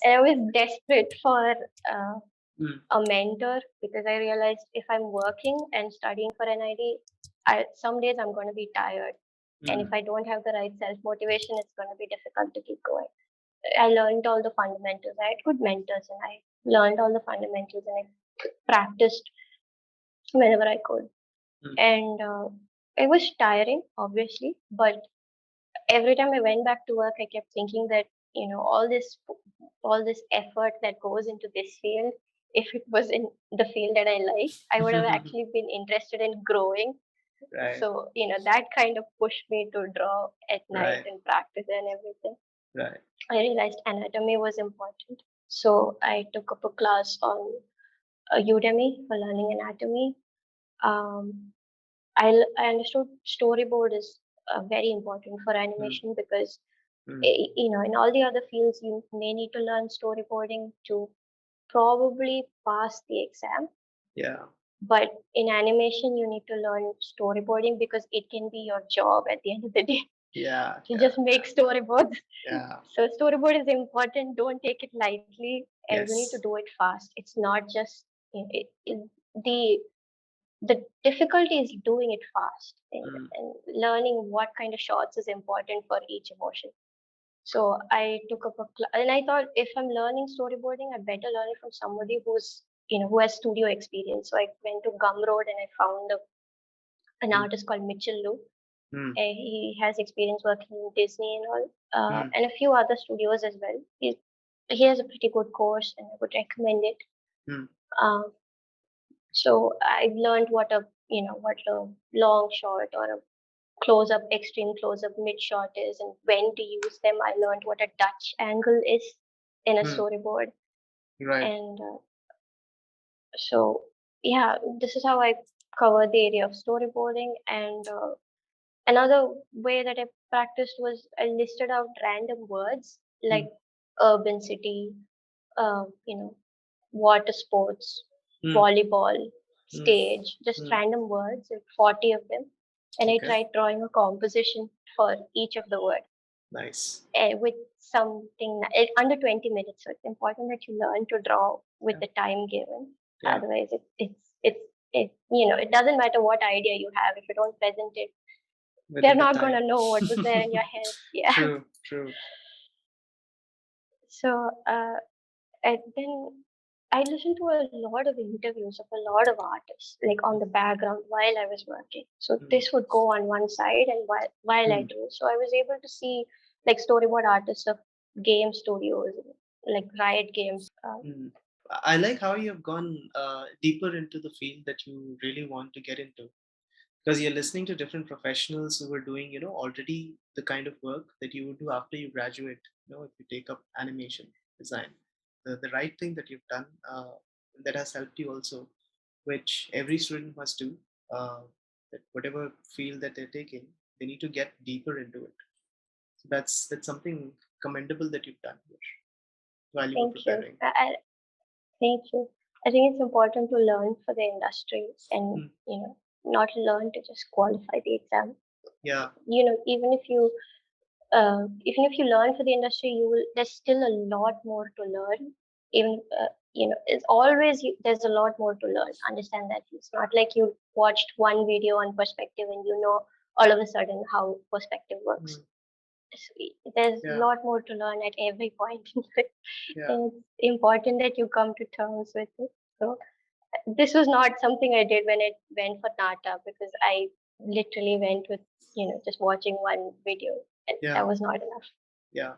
And I was desperate for Mm. a mentor because I realized if I'm working and studying for NID, some days I'm going to be tired. And if Mm. I don't have the right self motivation, it's going to be difficult to keep going. I learned all the fundamentals. I had good mentors and I learned all the fundamentals and I practiced whenever I could. Mm. And it was tiring, obviously, but every time I went back to work, I kept thinking that, all this effort that goes into this field, if it was in the field that I liked, I would have actually been interested in growing. Right. So, that kind of pushed me to draw at night Right. and practice and everything. Right. I realized anatomy was important. So I took up a class on Udemy for learning anatomy. Um, I understood storyboard is very important for Mm. animation because, Mm. in all the other fields, you may need to learn storyboarding to probably pass the exam. Yeah. But in animation, you need to learn storyboarding because it can be your job at the end of the day. Yeah. You Yeah. just make storyboards. Yeah. So storyboard is important. Don't take it lightly, and you need to Yes. do it fast. It's not just the the difficulty is doing it fast Mm. and learning what kind of shots is important for each emotion. So I took up a class, and I thought if I'm learning storyboarding, I better learn it from somebody who has studio experience. So I went to Gumroad and I found an Mm. artist called Mitchell Lu. Mm. He has experience working in Disney and all, Mm. and a few other studios as well. He has a pretty good course, and I would recommend it. Mm. Um, so I've learned what a long shot or a close up, extreme close up, mid shot is, and when to use them. I learned what a Dutch angle is in a Mm. storyboard, Right. and so yeah, this is how I covered the area of storyboarding. And another way that I practiced was I listed out random words like Mm. urban city, water sports, Mm. volleyball, Mm. stage, just Mm. random words, like 40 of them. And I Okay. tried drawing a composition for each of the words Nice. with something under 20 minutes. So it's important that you learn to draw with Yeah. the time given. Yeah. Otherwise, it doesn't matter what idea you have. If you don't present it, they're Within the not going time. to know what was there in your head. Yeah. True. True. So, and then I listened to a lot of interviews of a lot of artists, like on the background while I was working. So Mm. this would go on one side, and while I Mm. drew, so I was able to see like storyboard artists of game studios, like Riot Games. Mm. I like how you have gone deeper into the field that you really want to get into, because you're listening to different professionals who are doing, already the kind of work that you would do after you graduate. If you take up animation design, the right thing that you've done, that has helped you also, which every student must do. Uh, that whatever field that they're taking, they need to get deeper into it. So that's something commendable that you've done here while you were Thank you. preparing. Thank you. I think it's important to learn for the industry and Hmm. not learn to just qualify the exam. Yeah. Even if you learn for the industry, there's still a lot more to learn. Even it's always there's a lot more to learn. Understand that it's not like you watched one video on perspective and all of a sudden how perspective works. Hmm. There's a Yeah. lot more to learn at every point in it, Yeah. and it's important that you come to terms with it. So this was not something I did when I went for Nata, because I literally went with just watching one video, and Yeah. that was not enough. Yeah.